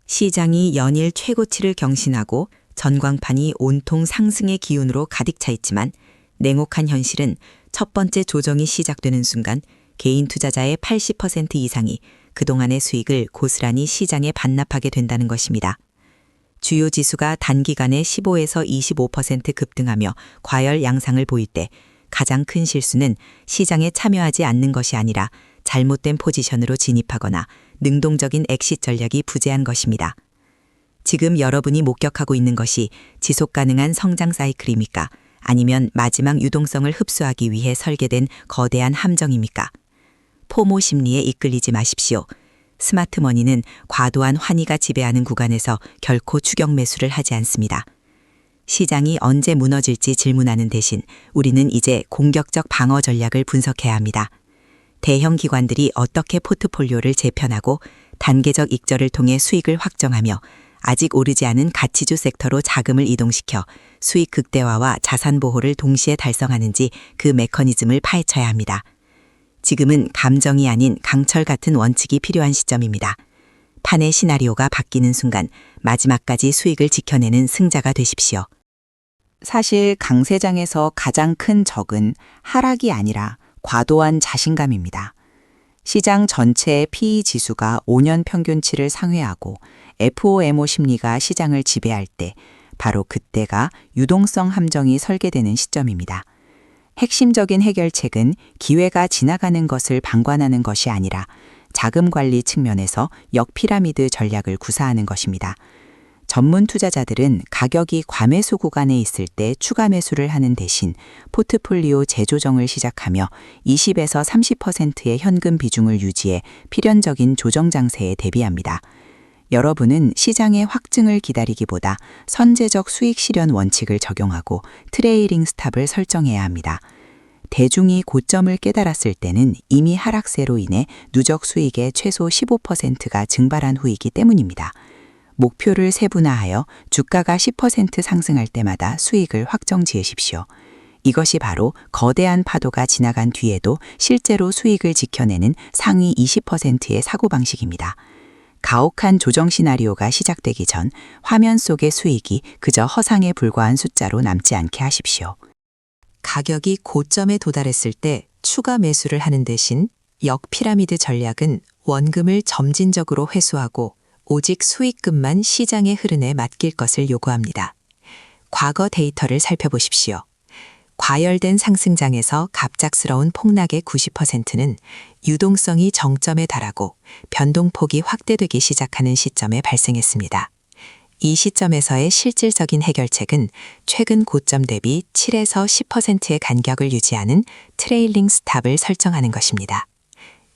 시장이 연일 최고치를 경신하고 전광판이 온통 상승의 기운으로 가득 차 있지만 냉혹한 현실은 첫 번째 조정이 시작되는 순간 개인 투자자의 80% 이상이 그동안의 수익을 고스란히 시장에 반납하게 된다는 것입니다. 주요 지수가 단기간에 15에서 25% 급등하며 과열 양상을 보일 때 가장 큰 실수는 시장에 참여하지 않는 것이 아니라 잘못된 포지션으로 진입하거나 능동적인 엑싯 전략이 부재한 것입니다. 지금 여러분이 목격하고 있는 것이 지속 가능한 성장 사이클입니까? 아니면 마지막 유동성을 흡수하기 위해 설계된 거대한 함정입니까? 포모 심리에 이끌리지 마십시오. 스마트머니는 과도한 환희가 지배하는 구간에서 결코 추격 매수를 하지 않습니다. 시장이 언제 무너질지 질문하는 대신 우리는 이제 공격적 방어 전략을 분석해야 합니다. 대형 기관들이 어떻게 포트폴리오를 재편하고 단계적 익절을 통해 수익을 확정하며 아직 오르지 않은 가치주 섹터로 자금을 이동시켜 수익 극대화와 자산 보호를 동시에 달성하는지 그 메커니즘을 파헤쳐야 합니다. 지금은 감정이 아닌 강철 같은 원칙이 필요한 시점입니다. 판의 시나리오가 바뀌는 순간 마지막까지 수익을 지켜내는 승자가 되십시오. 사실 강세장에서 가장 큰 적은 하락이 아니라 과도한 자신감입니다. 시장 전체의 PE 지수가 5년 평균치를 상회하고 FOMO 심리가 시장을 지배할 때 바로 그때가 유동성 함정이 설계되는 시점입니다. 핵심적인 해결책은 기회가 지나가는 것을 방관하는 것이 아니라 자금 관리 측면에서 역피라미드 전략을 구사하는 것입니다. 전문 투자자들은 가격이 과매수 구간에 있을 때 추가 매수를 하는 대신 포트폴리오 재조정을 시작하며 20에서 30%의 현금 비중을 유지해 필연적인 조정 장세에 대비합니다. 여러분은 시장의 확증을 기다리기보다 선제적 수익 실현 원칙을 적용하고 트레이링 스탑을 설정해야 합니다. 대중이 고점을 깨달았을 때는 이미 하락세로 인해 누적 수익의 최소 15%가 증발한 후이기 때문입니다. 목표를 세분화하여 주가가 10% 상승할 때마다 수익을 확정 지으십시오. 이것이 바로 거대한 파도가 지나간 뒤에도 실제로 수익을 지켜내는 상위 20%의 사고방식입니다. 가혹한 조정 시나리오가 시작되기 전 화면 속의 수익이 그저 허상에 불과한 숫자로 남지 않게 하십시오. 가격이 고점에 도달했을 때 추가 매수를 하는 대신 역피라미드 전략은 원금을 점진적으로 회수하고 오직 수익금만 시장의 흐름에 맡길 것을 요구합니다. 과거 데이터를 살펴보십시오. 과열된 상승장에서 갑작스러운 폭락의 90%는 유동성이 정점에 달하고 변동폭이 확대되기 시작하는 시점에 발생했습니다. 이 시점에서의 실질적인 해결책은 최근 고점 대비 7에서 10%의 간격을 유지하는 트레일링 스탑을 설정하는 것입니다.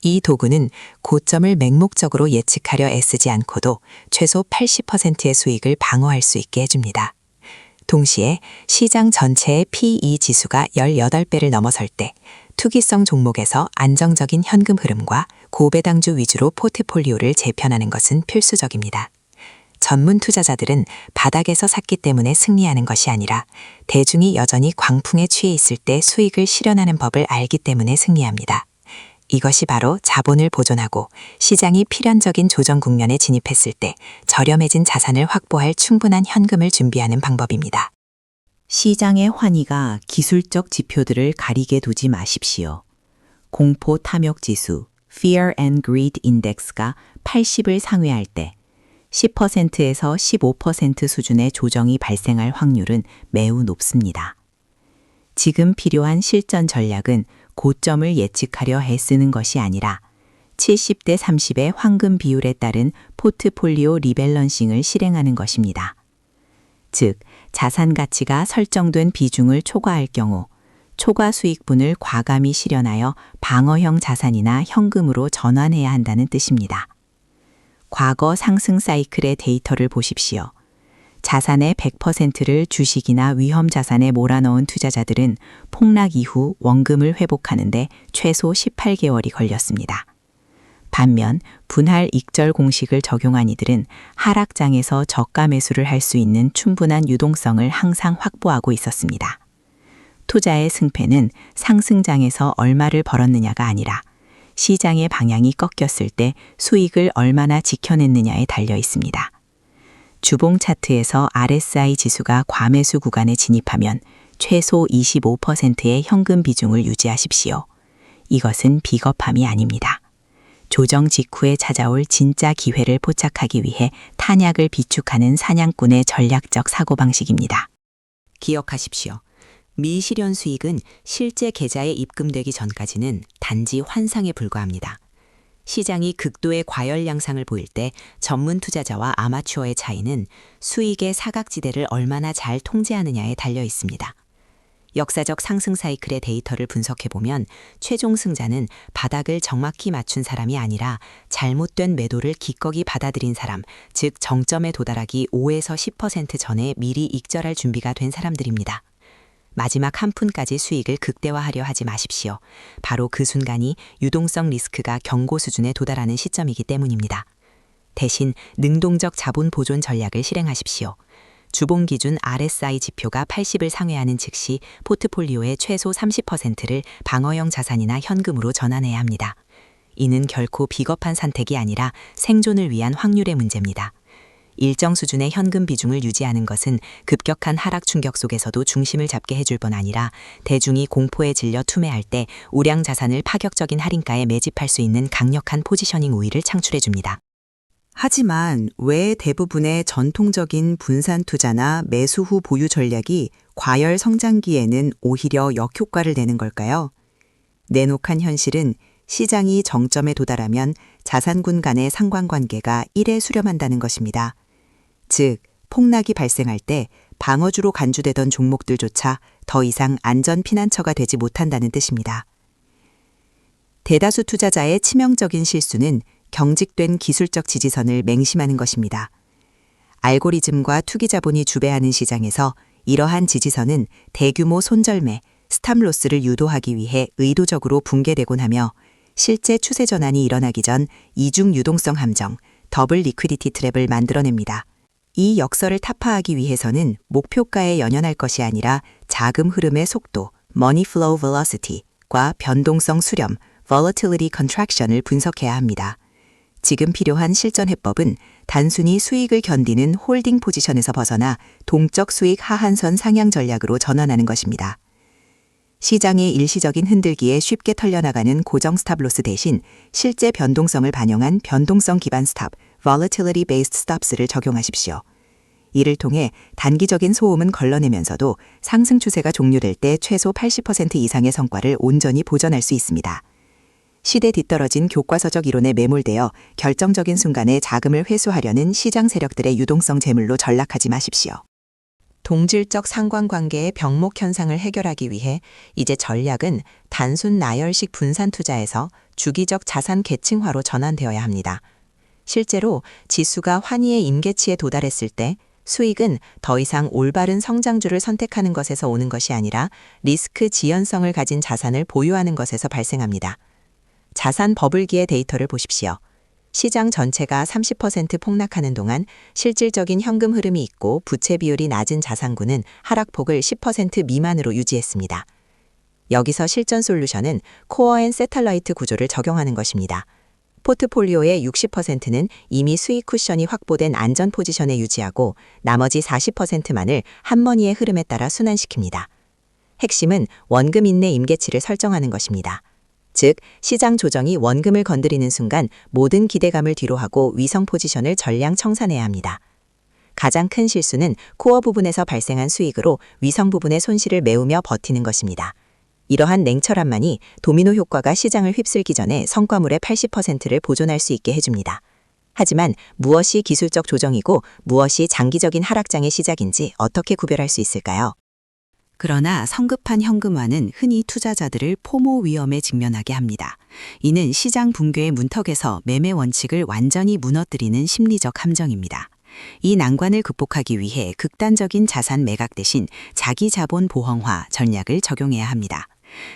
이 도구는 고점을 맹목적으로 예측하려 애쓰지 않고도 최소 80%의 수익을 방어할 수 있게 해줍니다. 동시에 시장 전체의 PE 지수가 18배를 넘어설 때 투기성 종목에서 안정적인 현금 흐름과 고배당주 위주로 포트폴리오를 재편하는 것은 필수적입니다. 전문 투자자들은 바닥에서 샀기 때문에 승리하는 것이 아니라 대중이 여전히 광풍에 취해 있을 때 수익을 실현하는 법을 알기 때문에 승리합니다. 이것이 바로 자본을 보존하고 시장이 필연적인 조정 국면에 진입했을 때 저렴해진 자산을 확보할 충분한 현금을 준비하는 방법입니다. 시장의 환희가 기술적 지표들을 가리게 두지 마십시오. 공포 탐욕 지수 Fear and Greed Index가 80을 상회할 때 10%에서 15% 수준의 조정이 발생할 확률은 매우 높습니다. 지금 필요한 실전 전략은 고점을 예측하려 애쓰는 것이 아니라 70대 30의 황금 비율에 따른 포트폴리오 리밸런싱을 실행하는 것입니다. 즉, 자산 가치가 설정된 비중을 초과할 경우 초과 수익분을 과감히 실현하여 방어형 자산이나 현금으로 전환해야 한다는 뜻입니다. 과거 상승 사이클의 데이터를 보십시오. 자산의 100%를 주식이나 위험 자산에 몰아넣은 투자자들은 폭락 이후 원금을 회복하는데 최소 18개월이 걸렸습니다. 반면 분할 익절 공식을 적용한 이들은 하락장에서 저가 매수를 할 수 있는 충분한 유동성을 항상 확보하고 있었습니다. 투자의 승패는 상승장에서 얼마를 벌었느냐가 아니라 시장의 방향이 꺾였을 때 수익을 얼마나 지켜냈느냐에 달려 있습니다. 주봉 차트에서 RSI 지수가 과매수 구간에 진입하면 최소 25%의 현금 비중을 유지하십시오. 이것은 비겁함이 아닙니다. 조정 직후에 찾아올 진짜 기회를 포착하기 위해 탄약을 비축하는 사냥꾼의 전략적 사고방식입니다. 기억하십시오. 미실현 수익은 실제 계좌에 입금되기 전까지는 단지 환상에 불과합니다. 시장이 극도의 과열 양상을 보일 때 전문 투자자와 아마추어의 차이는 수익의 사각지대를 얼마나 잘 통제하느냐에 달려 있습니다. 역사적 상승 사이클의 데이터를 분석해보면 최종 승자는 바닥을 정확히 맞춘 사람이 아니라 잘못된 매도를 기꺼이 받아들인 사람, 즉 정점에 도달하기 5에서 10% 전에 미리 익절할 준비가 된 사람들입니다. 마지막 한 푼까지 수익을 극대화하려 하지 마십시오. 바로 그 순간이 유동성 리스크가 경고 수준에 도달하는 시점이기 때문입니다. 대신 능동적 자본 보존 전략을 실행하십시오. 주봉 기준 RSI 지표가 80을 상회하는 즉시 포트폴리오의 최소 30%를 방어형 자산이나 현금으로 전환해야 합니다. 이는 결코 비겁한 선택이 아니라 생존을 위한 확률의 문제입니다. 일정 수준의 현금 비중을 유지하는 것은 급격한 하락 충격 속에서도 중심을 잡게 해줄 뿐 아니라 대중이 공포에 질려 투매할 때 우량 자산을 파격적인 할인가에 매집할 수 있는 강력한 포지셔닝 우위를 창출해줍니다. 하지만 왜 대부분의 전통적인 분산 투자나 매수 후 보유 전략이 과열 성장기에는 오히려 역효과를 내는 걸까요? 내놓한 현실은 시장이 정점에 도달하면 자산군 간의 상관관계가 1에 수렴한다는 것입니다. 즉, 폭락이 발생할 때 방어주로 간주되던 종목들조차 더 이상 안전 피난처가 되지 못한다는 뜻입니다. 대다수 투자자의 치명적인 실수는 경직된 기술적 지지선을 맹심하는 것입니다. 알고리즘과 투기 자본이 주배하는 시장에서 이러한 지지선은 대규모 손절매, 스탑로스를 유도하기 위해 의도적으로 붕괴되곤 하며 실제 추세 전환이 일어나기 전 이중 유동성 함정, 더블 리퀴디티 트랩을 만들어냅니다. 이 역설을 타파하기 위해서는 목표가에 연연할 것이 아니라 자금 흐름의 속도, money flow velocity과 변동성 수렴, volatility contraction을 분석해야 합니다. 지금 필요한 실전 해법은 단순히 수익을 견디는 홀딩 포지션에서 벗어나 동적 수익 하한선 상향 전략으로 전환하는 것입니다. 시장의 일시적인 흔들기에 쉽게 털려나가는 고정 스탑로스 대신 실제 변동성을 반영한 변동성 기반 스탑, volatility based stops를 적용하십시오. 이를 통해 단기적인 소음은 걸러내면서도 상승 추세가 종료될 때 최소 80% 이상의 성과를 온전히 보전할 수 있습니다. 시대 뒤떨어진 교과서적 이론에 매몰되어 결정적인 순간에 자금을 회수하려는 시장 세력들의 유동성 재물로 전락하지 마십시오. 동질적 상관관계의 병목 현상을 해결하기 위해 이제 전략은 단순 나열식 분산 투자에서 주기적 자산 계층화로 전환되어야 합니다. 실제로 지수가 환희의 임계치에 도달했을 때 수익은 더 이상 올바른 성장주를 선택하는 것에서 오는 것이 아니라 리스크 지연성을 가진 자산을 보유하는 것에서 발생합니다. 자산 버블기의 데이터를 보십시오. 시장 전체가 30% 폭락하는 동안 실질적인 현금 흐름이 있고 부채 비율이 낮은 자산군은 하락폭을 10% 미만으로 유지했습니다. 여기서 실전 솔루션은 코어 앤 세탈라이트 구조를 적용하는 것입니다. 포트폴리오의 60%는 이미 수익 쿠션이 확보된 안전 포지션에 유지하고 나머지 40%만을 한머니의 흐름에 따라 순환시킵니다. 핵심은 원금 인내 임계치를 설정하는 것입니다. 즉, 시장 조정이 원금을 건드리는 순간 모든 기대감을 뒤로하고 위성 포지션을 전량 청산해야 합니다. 가장 큰 실수는 코어 부분에서 발생한 수익으로 위성 부분의 손실을 메우며 버티는 것입니다. 이러한 냉철함만이 도미노 효과가 시장을 휩쓸기 전에 성과물의 80%를 보존할 수 있게 해줍니다. 하지만 무엇이 기술적 조정이고 무엇이 장기적인 하락장의 시작인지 어떻게 구별할 수 있을까요? 그러나 성급한 현금화는 흔히 투자자들을 포모 위험에 직면하게 합니다. 이는 시장 붕괴의 문턱에서 매매 원칙을 완전히 무너뜨리는 심리적 함정입니다. 이 난관을 극복하기 위해 극단적인 자산 매각 대신 자기 자본 보형화 전략을 적용해야 합니다.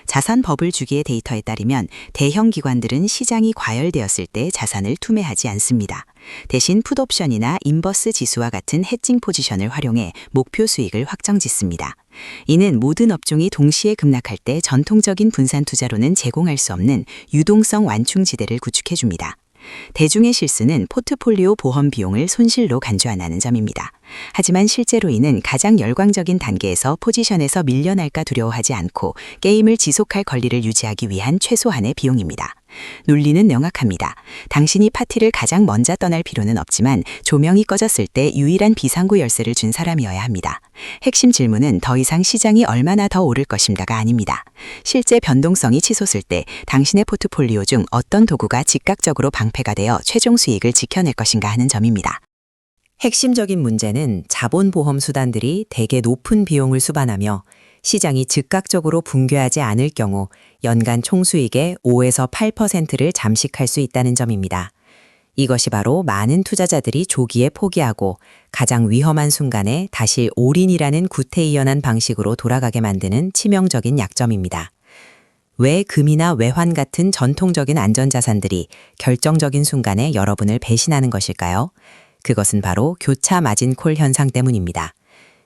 자산 버블 주기의 데이터에 따르면 대형 기관들은 시장이 과열되었을 때 자산을 투매하지 않습니다. 대신 풋옵션이나 인버스 지수와 같은 해칭 포지션을 활용해 목표 수익을 확정짓습니다. 이는 모든 업종이 동시에 급락할 때 전통적인 분산 투자로는 제공할 수 없는 유동성 완충지대를 구축해줍니다. 대중의 실수는 포트폴리오 보험 비용을 손실로 간주한다는 점입니다. 하지만 실제로 이는 가장 열광적인 단계에서 포지션에서 밀려날까 두려워하지 않고 게임을 지속할 권리를 유지하기 위한 최소한의 비용입니다. 논리는 명확합니다. 당신이 파티를 가장 먼저 떠날 필요는 없지만 조명이 꺼졌을 때 유일한 비상구 열쇠를 준 사람이어야 합니다. 핵심 질문은 더 이상 시장이 얼마나 더 오를 것인가가 아닙니다. 실제 변동성이 치솟을 때 당신의 포트폴리오 중 어떤 도구가 즉각적으로 방패가 되어 최종 수익을 지켜낼 것인가 하는 점입니다. 핵심적인 문제는 자본보험 수단들이 대개 높은 비용을 수반하며 시장이 즉각적으로 붕괴하지 않을 경우 연간 총수익의 5에서 8%를 잠식할 수 있다는 점입니다. 이것이 바로 많은 투자자들이 조기에 포기하고 가장 위험한 순간에 다시 올인이라는 구태의연한 방식으로 돌아가게 만드는 치명적인 약점입니다. 왜 금이나 외환 같은 전통적인 안전자산들이 결정적인 순간에 여러분을 배신하는 것일까요? 그것은 바로 교차 마진콜 현상 때문입니다.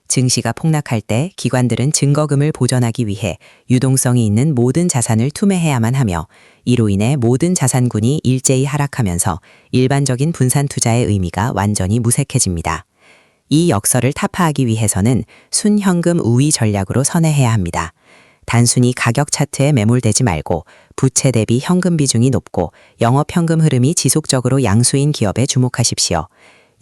증시가 폭락할 때 기관들은 증거금을 보전하기 위해 유동성이 있는 모든 자산을 투매해야만 하며 이로 인해 모든 자산군이 일제히 하락하면서 일반적인 분산 투자의 의미가 완전히 무색해집니다. 이 역설을 타파하기 위해서는 순현금 우위 전략으로 선회해야 합니다. 단순히 가격 차트에 매몰되지 말고 부채 대비 현금 비중이 높고 영업현금 흐름이 지속적으로 양수인 기업에 주목하십시오.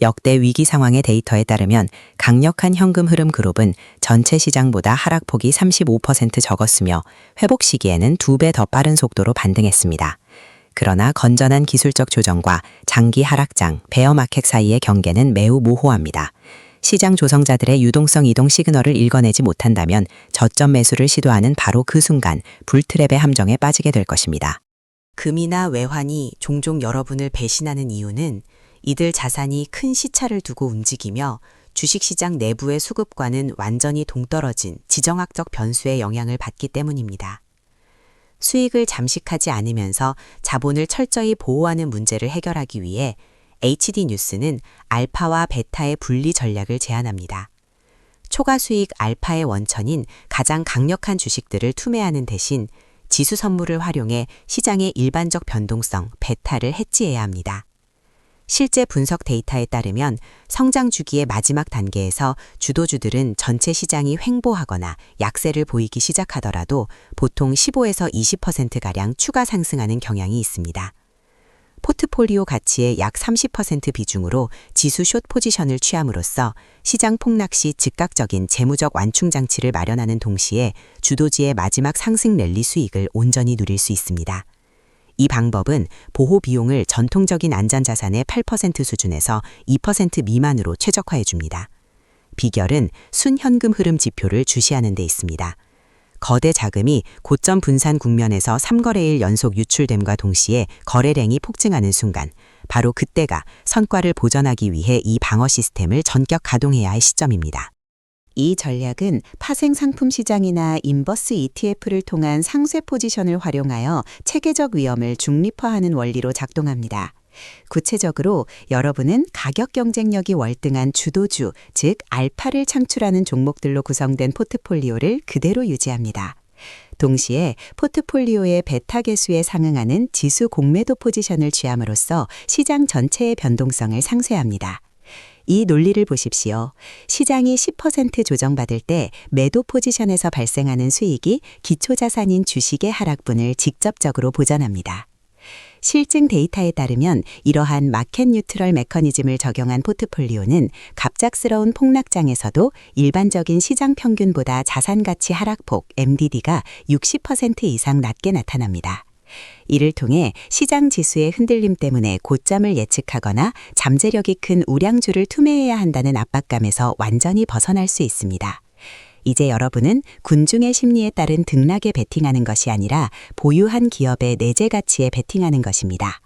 역대 위기 상황의 데이터에 따르면 강력한 현금 흐름 그룹은 전체 시장보다 하락폭이 35% 적었으며 회복 시기에는 2배 더 빠른 속도로 반등했습니다. 그러나 건전한 기술적 조정과 장기 하락장, 베어마켓 사이의 경계는 매우 모호합니다. 시장 조성자들의 유동성 이동 시그널을 읽어내지 못한다면 저점 매수를 시도하는 바로 그 순간 불트랩의 함정에 빠지게 될 것입니다. 금이나 외환이 종종 여러분을 배신하는 이유는 이들 자산이 큰 시차를 두고 움직이며 주식시장 내부의 수급과는 완전히 동떨어진 지정학적 변수의 영향을 받기 때문입니다. 수익을 잠식하지 않으면서 자본을 철저히 보호하는 문제를 해결하기 위해 HD뉴스는 알파와 베타의 분리 전략을 제안합니다. 초과 수익 알파의 원천인 가장 강력한 주식들을 투매하는 대신 지수 선물을 활용해 시장의 일반적 변동성 베타를 해지해야 합니다. 실제 분석 데이터에 따르면 성장 주기의 마지막 단계에서 주도주들은 전체 시장이 횡보하거나 약세를 보이기 시작하더라도 보통 15에서 20%가량 추가 상승하는 경향이 있습니다. 포트폴리오 가치의 약 30% 비중으로 지수 숏 포지션을 취함으로써 시장 폭락 시 즉각적인 재무적 완충 장치를 마련하는 동시에 주도지의 마지막 상승 랠리 수익을 온전히 누릴 수 있습니다. 이 방법은 보호 비용을 전통적인 안전자산의 8% 수준에서 2% 미만으로 최적화해 줍니다. 비결은 순현금 흐름 지표를 주시하는 데 있습니다. 거대 자금이 고점 분산 국면에서 3거래일 연속 유출됨과 동시에 거래량이 폭증하는 순간, 바로 그때가 성과를 보전하기 위해 이 방어 시스템을 전격 가동해야 할 시점입니다. 이 전략은 파생 상품 시장이나 인버스 ETF를 통한 상쇄 포지션을 활용하여 체계적 위험을 중립화하는 원리로 작동합니다. 구체적으로 여러분은 가격 경쟁력이 월등한 주도주, 즉 알파를 창출하는 종목들로 구성된 포트폴리오를 그대로 유지합니다. 동시에 포트폴리오의 베타 개수에 상응하는 지수 공매도 포지션을 취함으로써 시장 전체의 변동성을 상쇄합니다. 이 논리를 보십시오. 시장이 10% 조정받을 때 매도 포지션에서 발생하는 수익이 기초자산인 주식의 하락분을 직접적으로 보전합니다. 실증 데이터에 따르면 이러한 마켓 뉴트럴 메커니즘을 적용한 포트폴리오는 갑작스러운 폭락장에서도 일반적인 시장 평균보다 자산가치 하락폭 MDD가 60% 이상 낮게 나타납니다. 이를 통해 시장 지수의 흔들림 때문에 고점을 예측하거나 잠재력이 큰 우량주를 투매해야 한다는 압박감에서 완전히 벗어날 수 있습니다. 이제 여러분은 군중의 심리에 따른 등락에 베팅하는 것이 아니라 보유한 기업의 내재 가치에 베팅하는 것입니다.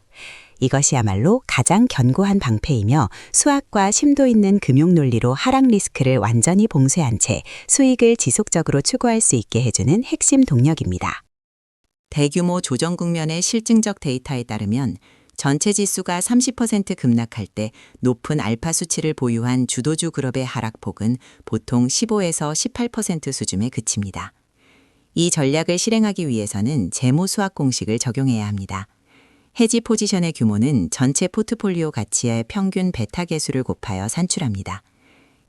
이것이야말로 가장 견고한 방패이며 수학과 심도 있는 금융 논리로 하락 리스크를 완전히 봉쇄한 채 수익을 지속적으로 추구할 수 있게 해주는 핵심 동력입니다. 대규모 조정 국면의 실증적 데이터에 따르면 전체 지수가 30% 급락할 때 높은 알파 수치를 보유한 주도주 그룹의 하락폭은 보통 15에서 18% 수준에 그칩니다. 이 전략을 실행하기 위해서는 재무 수학 공식을 적용해야 합니다. 해지 포지션의 규모는 전체 포트폴리오 가치의 평균 베타 개수를 곱하여 산출합니다.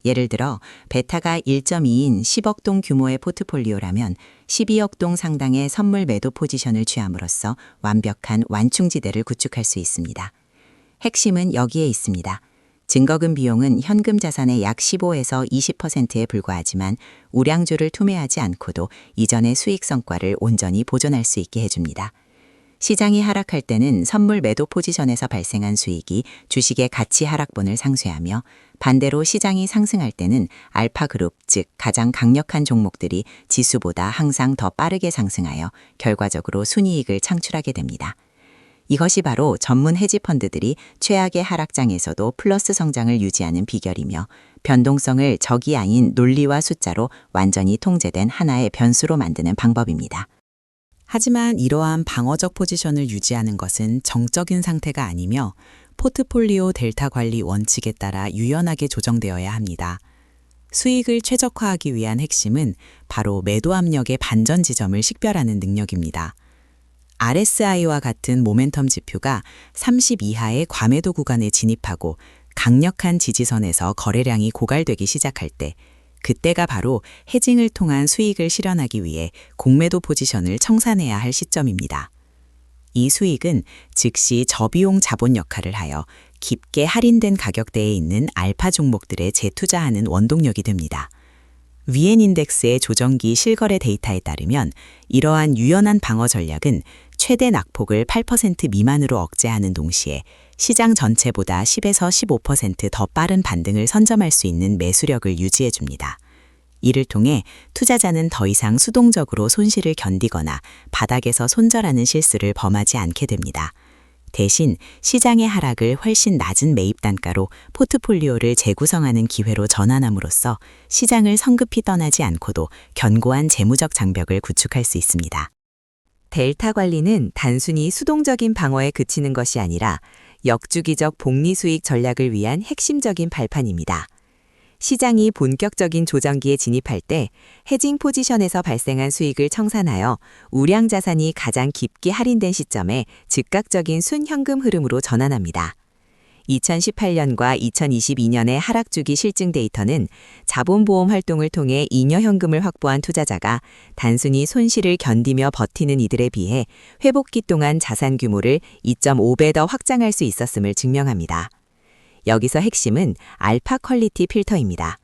예를 들어 베타가 1.2인 10억 동 규모의 포트폴리오라면 12억 동 상당의 선물 매도 포지션을 취함으로써 완벽한 완충지대를 구축할 수 있습니다. 핵심은 여기에 있습니다. 증거금 비용은 현금 자산의 약 15에서 20%에 불과하지만 우량주를 투매하지 않고도 이전의 수익 성과를 온전히 보존할 수 있게 해줍니다. 시장이 하락할 때는 선물 매도 포지션에서 발생한 수익이 주식의 가치 하락분을 상쇄하며 반대로 시장이 상승할 때는 알파그룹, 즉 가장 강력한 종목들이 지수보다 항상 더 빠르게 상승하여 결과적으로 순이익을 창출하게 됩니다. 이것이 바로 전문 헤지펀드들이 최악의 하락장에서도 플러스 성장을 유지하는 비결이며 변동성을 적이 아닌 논리와 숫자로 완전히 통제된 하나의 변수로 만드는 방법입니다. 하지만 이러한 방어적 포지션을 유지하는 것은 정적인 상태가 아니며 포트폴리오 델타 관리 원칙에 따라 유연하게 조정되어야 합니다. 수익을 최적화하기 위한 핵심은 바로 매도 압력의 반전 지점을 식별하는 능력입니다. RSI와 같은 모멘텀 지표가 30 이하의 과매도 구간에 진입하고 강력한 지지선에서 거래량이 고갈되기 시작할 때, 그때가 바로 해징을 통한 수익을 실현하기 위해 공매도 포지션을 청산해야 할 시점입니다. 이 수익은 즉시 저비용 자본 역할을 하여 깊게 할인된 가격대에 있는 알파 종목들에 재투자하는 원동력이 됩니다. 위엔인덱스의 조정기 실거래 데이터에 따르면 이러한 유연한 방어 전략은 최대 낙폭을 8% 미만으로 억제하는 동시에 시장 전체보다 10에서 15% 더 빠른 반등을 선점할 수 있는 매수력을 유지해 줍니다. 이를 통해 투자자는 더 이상 수동적으로 손실을 견디거나 바닥에서 손절하는 실수를 범하지 않게 됩니다. 대신 시장의 하락을 훨씬 낮은 매입 단가로 포트폴리오를 재구성하는 기회로 전환함으로써 시장을 성급히 떠나지 않고도 견고한 재무적 장벽을 구축할 수 있습니다. 델타 관리는 단순히 수동적인 방어에 그치는 것이 아니라 역주기적 복리 수익 전략을 위한 핵심적인 발판입니다. 시장이 본격적인 조정기에 진입할 때 해징 포지션에서 발생한 수익을 청산하여 우량 자산이 가장 깊게 할인된 시점에 즉각적인 순현금 흐름으로 전환합니다. 2018년과 2022년의 하락주기 실증 데이터는 자본보험 활동을 통해 잉여 현금을 확보한 투자자가 단순히 손실을 견디며 버티는 이들에 비해 회복기 동안 자산 규모를 2.5배 더 확장할 수 있었음을 증명합니다. 여기서 핵심은 알파 퀄리티 필터입니다.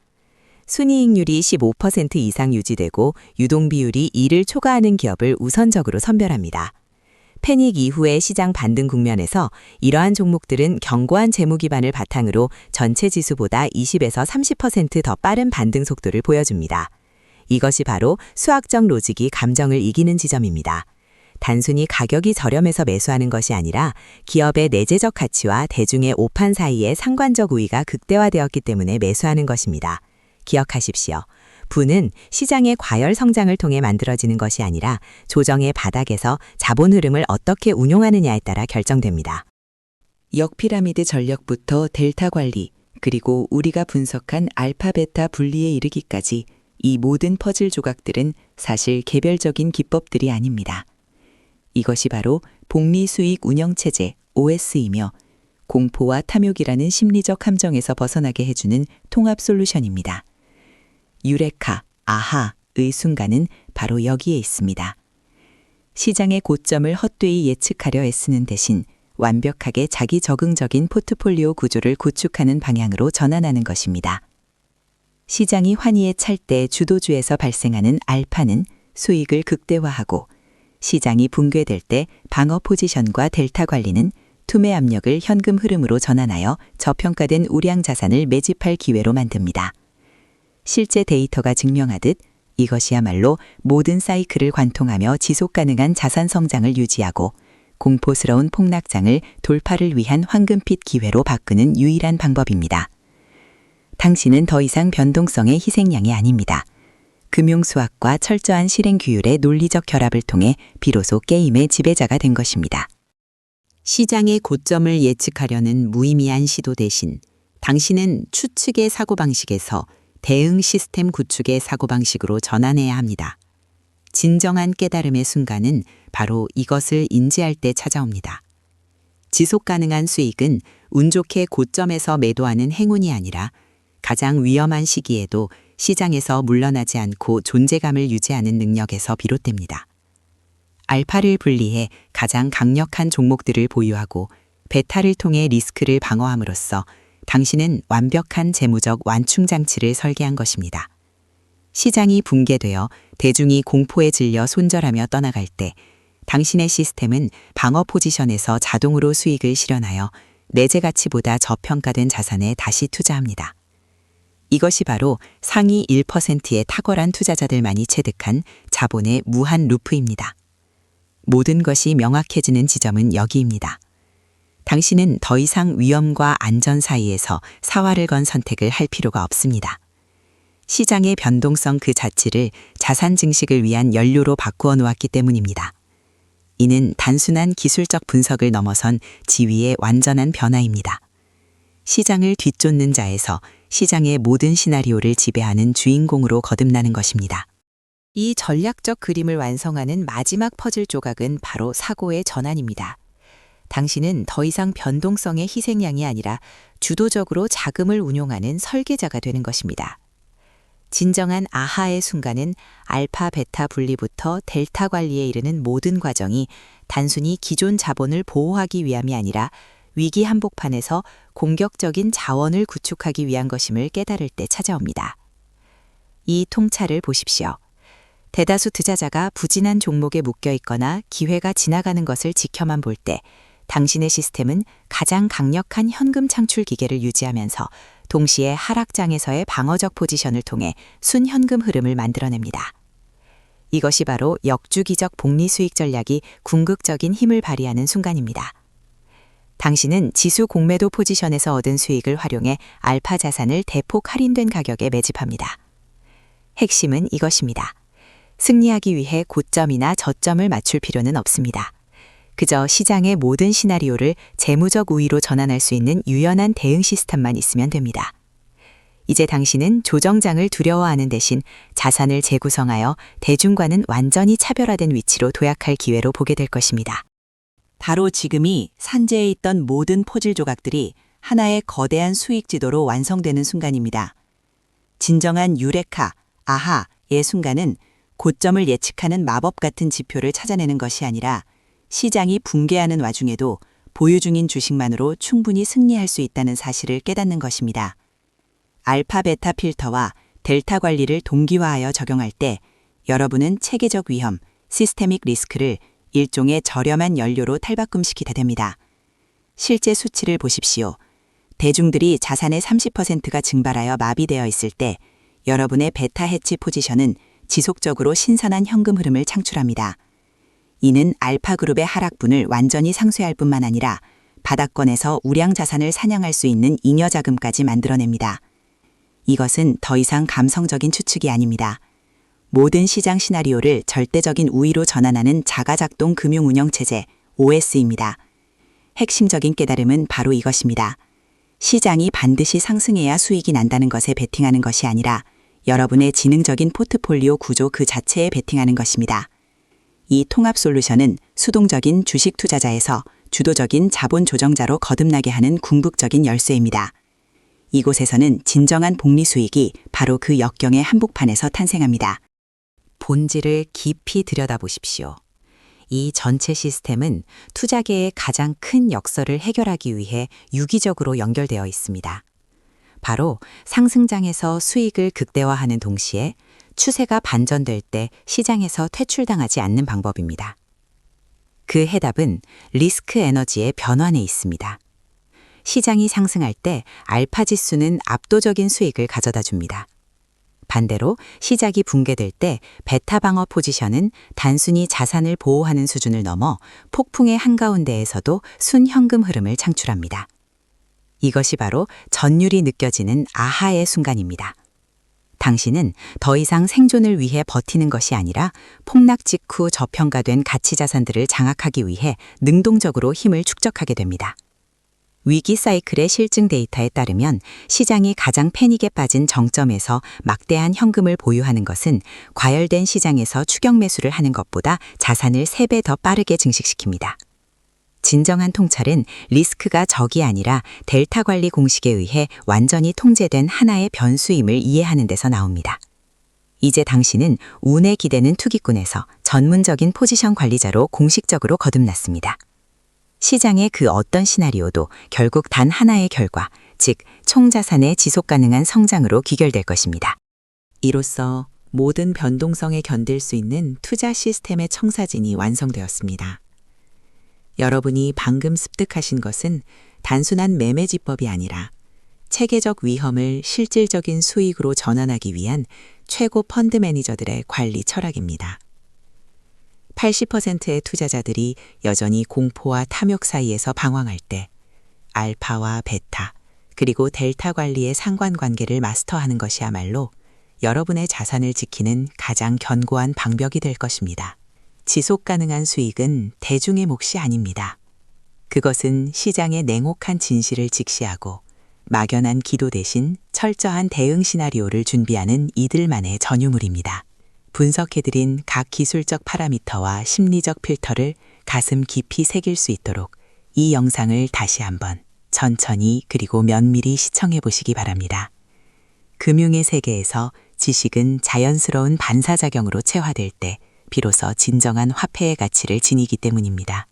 순이익률이 15% 이상 유지되고 유동 비율이 2를 초과하는 기업을 우선적으로 선별합니다. 패닉 이후의 시장 반등 국면에서 이러한 종목들은 견고한 재무 기반을 바탕으로 전체 지수보다 20에서 30% 더 빠른 반등 속도를 보여줍니다. 이것이 바로 수학적 로직이 감정을 이기는 지점입니다. 단순히 가격이 저렴해서 매수하는 것이 아니라 기업의 내재적 가치와 대중의 오판 사이의 상관적 우위가 극대화되었기 때문에 매수하는 것입니다. 기억하십시오. 부는 시장의 과열 성장을 통해 만들어지는 것이 아니라 조정의 바닥에서 자본 흐름을 어떻게 운용하느냐에 따라 결정됩니다. 역피라미드 전략부터 델타 관리, 그리고 우리가 분석한 알파 베타 분리에 이르기까지 이 모든 퍼즐 조각들은 사실 개별적인 기법들이 아닙니다. 이것이 바로 복리 수익 운영체제 OS이며 공포와 탐욕이라는 심리적 함정에서 벗어나게 해주는 통합 솔루션입니다. 유레카, 아하의 순간은 바로 여기에 있습니다. 시장의 고점을 헛되이 예측하려 애쓰는 대신 완벽하게 자기 적응적인 포트폴리오 구조를 구축하는 방향으로 전환하는 것입니다. 시장이 환희에 찰 때 주도주에서 발생하는 알파는 수익을 극대화하고 시장이 붕괴될 때 방어 포지션과 델타 관리는 투매 압력을 현금 흐름으로 전환하여 저평가된 우량 자산을 매집할 기회로 만듭니다. 실제 데이터가 증명하듯 이것이야말로 모든 사이클을 관통하며 지속 가능한 자산 성장을 유지하고 공포스러운 폭락장을 돌파를 위한 황금빛 기회로 바꾸는 유일한 방법입니다. 당신은 더 이상 변동성의 희생양이 아닙니다. 금융수학과 철저한 실행 규율의 논리적 결합을 통해 비로소 게임의 지배자가 된 것입니다. 시장의 고점을 예측하려는 무의미한 시도 대신 당신은 추측의 사고방식에서 대응 시스템 구축의 사고방식으로 전환해야 합니다. 진정한 깨달음의 순간은 바로 이것을 인지할 때 찾아옵니다. 지속 가능한 수익은 운 좋게 고점에서 매도하는 행운이 아니라 가장 위험한 시기에도 시장에서 물러나지 않고 존재감을 유지하는 능력에서 비롯됩니다. 알파를 분리해 가장 강력한 종목들을 보유하고 베타를 통해 리스크를 방어함으로써 당신은 완벽한 재무적 완충 장치를 설계한 것입니다. 시장이 붕괴되어 대중이 공포에 질려 손절하며 떠나갈 때 당신의 시스템은 방어 포지션에서 자동으로 수익을 실현하여 내재 가치보다 저평가된 자산에 다시 투자합니다. 이것이 바로 상위 1%의 탁월한 투자자들만이 체득한 자본의 무한 루프입니다. 모든 것이 명확해지는 지점은 여기입니다. 당신은 더 이상 위험과 안전 사이에서 사활을 건 선택을 할 필요가 없습니다. 시장의 변동성 그 자체를 자산 증식을 위한 연료로 바꾸어 놓았기 때문입니다. 이는 단순한 기술적 분석을 넘어선 지위의 완전한 변화입니다. 시장을 뒤쫓는 자에서 시장의 모든 시나리오를 지배하는 주인공으로 거듭나는 것입니다. 이 전략적 그림을 완성하는 마지막 퍼즐 조각은 바로 사고의 전환입니다. 당신은 더 이상 변동성의 희생양이 아니라 주도적으로 자금을 운용하는 설계자가 되는 것입니다. 진정한 아하의 순간은 알파, 베타 분리부터 델타 관리에 이르는 모든 과정이 단순히 기존 자본을 보호하기 위함이 아니라 위기 한복판에서 공격적인 자원을 구축하기 위한 것임을 깨달을 때 찾아옵니다. 이 통찰을 보십시오. 대다수 투자자가 부진한 종목에 묶여 있거나 기회가 지나가는 것을 지켜만 볼 때 당신의 시스템은 가장 강력한 현금 창출 기계를 유지하면서 동시에 하락장에서의 방어적 포지션을 통해 순현금 흐름을 만들어냅니다. 이것이 바로 역주기적 복리 수익 전략이 궁극적인 힘을 발휘하는 순간입니다. 당신은 지수 공매도 포지션에서 얻은 수익을 활용해 알파 자산을 대폭 할인된 가격에 매집합니다. 핵심은 이것입니다. 승리하기 위해 고점이나 저점을 맞출 필요는 없습니다. 그저 시장의 모든 시나리오를 재무적 우위로 전환할 수 있는 유연한 대응 시스템만 있으면 됩니다. 이제 당신은 조정장을 두려워하는 대신 자산을 재구성하여 대중과는 완전히 차별화된 위치로 도약할 기회로 보게 될 것입니다. 바로 지금이 산재에 있던 모든 포즐 조각들이 하나의 거대한 수익 지도로 완성되는 순간입니다. 진정한 유레카, 아하의 순간은 고점을 예측하는 마법 같은 지표를 찾아내는 것이 아니라 시장이 붕괴하는 와중에도 보유 중인 주식만으로 충분히 승리할 수 있다는 사실을 깨닫는 것입니다. 알파 베타 필터와 델타 관리를 동기화하여 적용할 때 여러분은 체계적 위험, 시스테믹 리스크를 일종의 저렴한 연료로 탈바꿈시키게 됩니다. 실제 수치를 보십시오. 대중들이 자산의 30%가 증발하여 마비되어 있을 때 여러분의 베타 해치 포지션은 지속적으로 신선한 현금 흐름을 창출합니다. 이는 알파그룹의 하락분을 완전히 상쇄할 뿐만 아니라 바닥권에서 우량 자산을 사냥할 수 있는 잉여 자금까지 만들어냅니다. 이것은 더 이상 감성적인 추측이 아닙니다. 모든 시장 시나리오를 절대적인 우위로 전환하는 자가작동 금융운영체제 OS입니다. 핵심적인 깨달음은 바로 이것입니다. 시장이 반드시 상승해야 수익이 난다는 것에 베팅하는 것이 아니라 여러분의 지능적인 포트폴리오 구조 그 자체에 베팅하는 것입니다. 이 통합 솔루션은 수동적인 주식 투자자에서 주도적인 자본 조정자로 거듭나게 하는 궁극적인 열쇠입니다. 이곳에서는 진정한 복리 수익이 바로 그 역경의 한복판에서 탄생합니다. 본질을 깊이 들여다보십시오. 이 전체 시스템은 투자계의 가장 큰 역설을 해결하기 위해 유기적으로 연결되어 있습니다. 바로 상승장에서 수익을 극대화하는 동시에 추세가 반전될 때 시장에서 퇴출당하지 않는 방법입니다. 그 해답은 리스크 에너지의 변환에 있습니다. 시장이 상승할 때 알파 지수는 압도적인 수익을 가져다 줍니다. 반대로 시장이 붕괴될 때 베타 방어 포지션은 단순히 자산을 보호하는 수준을 넘어 폭풍의 한가운데에서도 순현금 흐름을 창출합니다. 이것이 바로 전율이 느껴지는 아하의 순간입니다. 당신은 더 이상 생존을 위해 버티는 것이 아니라 폭락 직후 저평가된 가치 자산들을 장악하기 위해 능동적으로 힘을 축적하게 됩니다. 위기 사이클의 실증 데이터에 따르면 시장이 가장 패닉에 빠진 정점에서 막대한 현금을 보유하는 것은 과열된 시장에서 추격 매수를 하는 것보다 자산을 3배 더 빠르게 증식시킵니다. 진정한 통찰은 리스크가 적이 아니라 델타 관리 공식에 의해 완전히 통제된 하나의 변수임을 이해하는 데서 나옵니다. 이제 당신은 운에 기대는 투기꾼에서 전문적인 포지션 관리자로 공식적으로 거듭났습니다. 시장의 그 어떤 시나리오도 결국 단 하나의 결과, 즉 총자산의 지속 가능한 성장으로 귀결될 것입니다. 이로써 모든 변동성에 견딜 수 있는 투자 시스템의 청사진이 완성되었습니다. 여러분이 방금 습득하신 것은 단순한 매매 지법이 아니라 체계적 위험을 실질적인 수익으로 전환하기 위한 최고 펀드 매니저들의 관리 철학입니다. 80%의 투자자들이 여전히 공포와 탐욕 사이에서 방황할 때 알파와 베타, 그리고 델타 관리의 상관관계를 마스터하는 것이야말로 여러분의 자산을 지키는 가장 견고한 방벽이 될 것입니다. 지속 가능한 수익은 대중의 몫이 아닙니다. 그것은 시장의 냉혹한 진실을 직시하고 막연한 기도 대신 철저한 대응 시나리오를 준비하는 이들만의 전유물입니다. 분석해드린 각 기술적 파라미터와 심리적 필터를 가슴 깊이 새길 수 있도록 이 영상을 다시 한번 천천히 그리고 면밀히 시청해 보시기 바랍니다. 금융의 세계에서 지식은 자연스러운 반사작용으로 체화될 때 비로소 진정한 화폐의 가치를 지니기 때문입니다.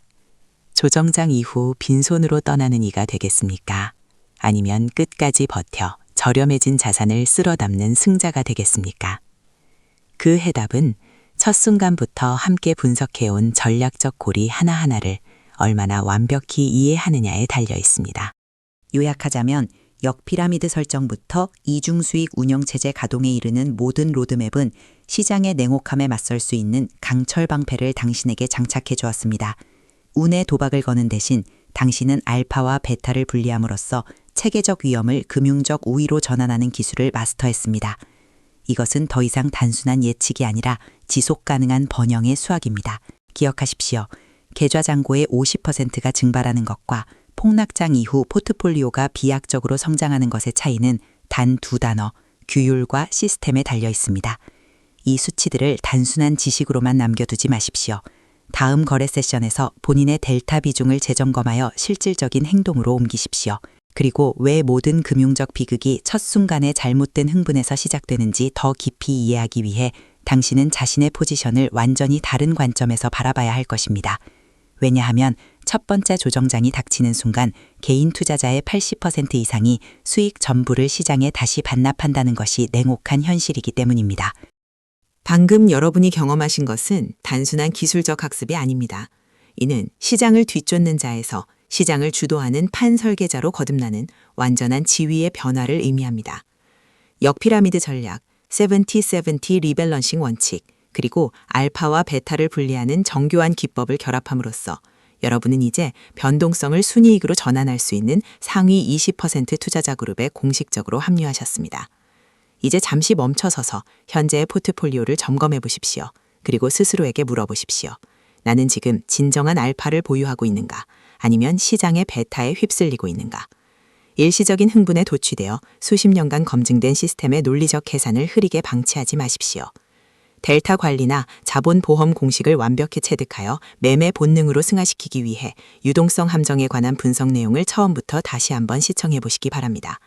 조정장 이후 빈손으로 떠나는 이가 되겠습니까? 아니면 끝까지 버텨 저렴해진 자산을 쓸어 담는 승자가 되겠습니까? 그 해답은 첫 순간부터 함께 분석해온 전략적 고리 하나하나를 얼마나 완벽히 이해하느냐에 달려 있습니다. 요약하자면 역피라미드 설정부터 이중수익 운영체제 가동에 이르는 모든 로드맵은 시장의 냉혹함에 맞설 수 있는 강철 방패를 당신에게 장착해 주었습니다. 운의 도박을 거는 대신 당신은 알파와 베타를 분리함으로써 체계적 위험을 금융적 우위로 전환하는 기술을 마스터했습니다. 이것은 더 이상 단순한 예측이 아니라 지속 가능한 번영의 수학입니다. 기억하십시오. 계좌잔고의 50%가 증발하는 것과 폭락장 이후 포트폴리오가 비약적으로 성장하는 것의 차이는 단 두 단어, 규율과 시스템에 달려 있습니다. 이 수치들을 단순한 지식으로만 남겨두지 마십시오. 다음 거래 세션에서 본인의 델타 비중을 재점검하여 실질적인 행동으로 옮기십시오. 그리고 왜 모든 금융적 비극이 첫 순간의 잘못된 흥분에서 시작되는지 더 깊이 이해하기 위해 당신은 자신의 포지션을 완전히 다른 관점에서 바라봐야 할 것입니다. 왜냐하면 첫 번째 조정장이 닥치는 순간 개인 투자자의 80% 이상이 수익 전부를 시장에 다시 반납한다는 것이 냉혹한 현실이기 때문입니다. 방금 여러분이 경험하신 것은 단순한 기술적 학습이 아닙니다. 이는 시장을 뒤쫓는 자에서 시장을 주도하는 판설계자로 거듭나는 완전한 지위의 변화를 의미합니다. 역피라미드 전략, 70-70 리밸런싱 원칙, 그리고 알파와 베타를 분리하는 정교한 기법을 결합함으로써 여러분은 이제 변동성을 순이익으로 전환할 수 있는 상위 20% 투자자 그룹에 공식적으로 합류하셨습니다. 이제 잠시 멈춰서서 현재의 포트폴리오를 점검해 보십시오. 그리고 스스로에게 물어보십시오. 나는 지금 진정한 알파를 보유하고 있는가? 아니면 시장의 베타에 휩쓸리고 있는가? 일시적인 흥분에 도취되어 수십 년간 검증된 시스템의 논리적 계산을 흐리게 방치하지 마십시오. 델타 관리나 자본 보험 공식을 완벽히 체득하여 매매 본능으로 승화시키기 위해 유동성 함정에 관한 분석 내용을 처음부터 다시 한번 시청해 보시기 바랍니다.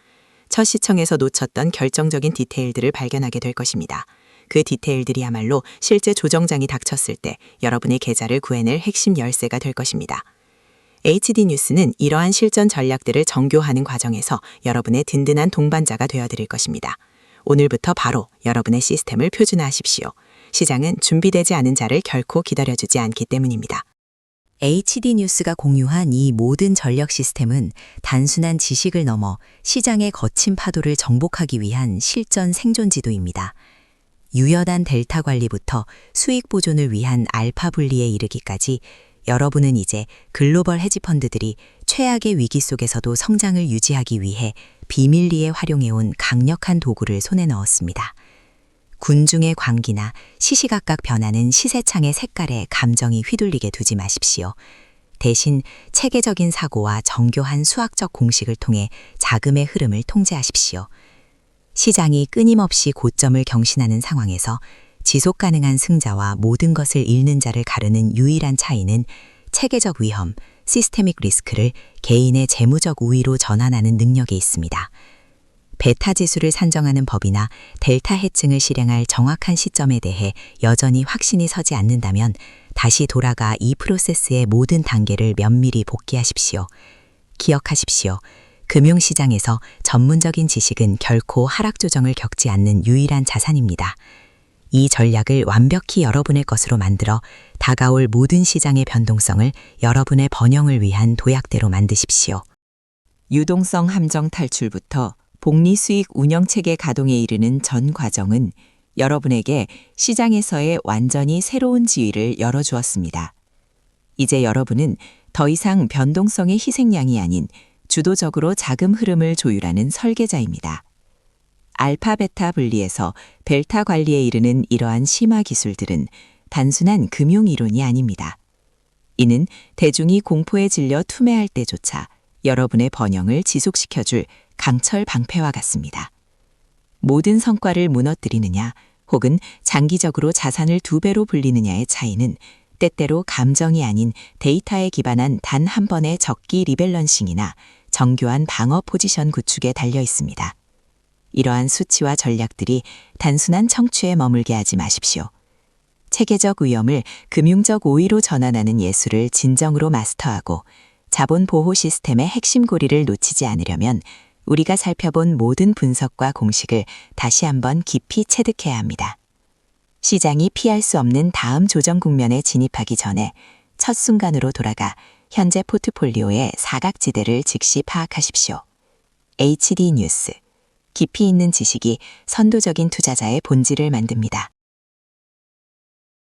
첫 시청에서 놓쳤던 결정적인 디테일들을 발견하게 될 것입니다. 그 디테일들이야말로 실제 조정장이 닥쳤을 때 여러분의 계좌를 구해낼 핵심 열쇠가 될 것입니다. HD 뉴스는 이러한 실전 전략들을 정교하는 과정에서 여러분의 든든한 동반자가 되어드릴 것입니다. 오늘부터 바로 여러분의 시스템을 표준화하십시오. 시장은 준비되지 않은 자를 결코 기다려주지 않기 때문입니다. HD 뉴스가 공유한 이 모든 전력 시스템은 단순한 지식을 넘어 시장의 거친 파도를 정복하기 위한 실전 생존 지도입니다. 유연한 델타 관리부터 수익 보존을 위한 알파 분리에 이르기까지 여러분은 이제 글로벌 헤지펀드들이 최악의 위기 속에서도 성장을 유지하기 위해 비밀리에 활용해온 강력한 도구를 손에 넣었습니다. 군중의 광기나 시시각각 변하는 시세창의 색깔에 감정이 휘둘리게 두지 마십시오. 대신 체계적인 사고와 정교한 수학적 공식을 통해 자금의 흐름을 통제하십시오. 시장이 끊임없이 고점을 경신하는 상황에서 지속 가능한 승자와 모든 것을 잃는 자를 가르는 유일한 차이는 체계적 위험, 시스테믹 리스크를 개인의 재무적 우위로 전환하는 능력이 있습니다. 베타 지수를 산정하는 법이나 델타 해증을 실행할 정확한 시점에 대해 여전히 확신이 서지 않는다면 다시 돌아가 이 프로세스의 모든 단계를 면밀히 복기하십시오. 기억하십시오. 금융시장에서 전문적인 지식은 결코 하락 조정을 겪지 않는 유일한 자산입니다. 이 전략을 완벽히 여러분의 것으로 만들어 다가올 모든 시장의 변동성을 여러분의 번영을 위한 도약대로 만드십시오. 유동성 함정 탈출부터 복리 수익 운영체계 가동에 이르는 전 과정은 여러분에게 시장에서의 완전히 새로운 지위를 열어주었습니다. 이제 여러분은 더 이상 변동성의 희생양이 아닌 주도적으로 자금 흐름을 조율하는 설계자입니다. 알파 베타 분리에서 델타 관리에 이르는 이러한 심화 기술들은 단순한 금융 이론이 아닙니다. 이는 대중이 공포에 질려 투매할 때조차 여러분의 번영을 지속시켜줄 강철 방패와 같습니다. 모든 성과를 무너뜨리느냐 혹은 장기적으로 자산을 2배로 불리느냐의 차이는 때때로 감정이 아닌 데이터에 기반한 단 한 번의 적기 리밸런싱이나 정교한 방어 포지션 구축에 달려 있습니다. 이러한 수치와 전략들이 단순한 청취에 머물게 하지 마십시오. 체계적 위험을 금융적 오위로 전환하는 예술을 진정으로 마스터하고 자본 보호 시스템의 핵심 고리를 놓치지 않으려면 우리가 살펴본 모든 분석과 공식을 다시 한번 깊이 체득해야 합니다. 시장이 피할 수 없는 다음 조정 국면에 진입하기 전에 첫 순간으로 돌아가 현재 포트폴리오의 사각지대를 즉시 파악하십시오. HD 뉴스. 깊이 있는 지식이 선도적인 투자자의 본질을 만듭니다.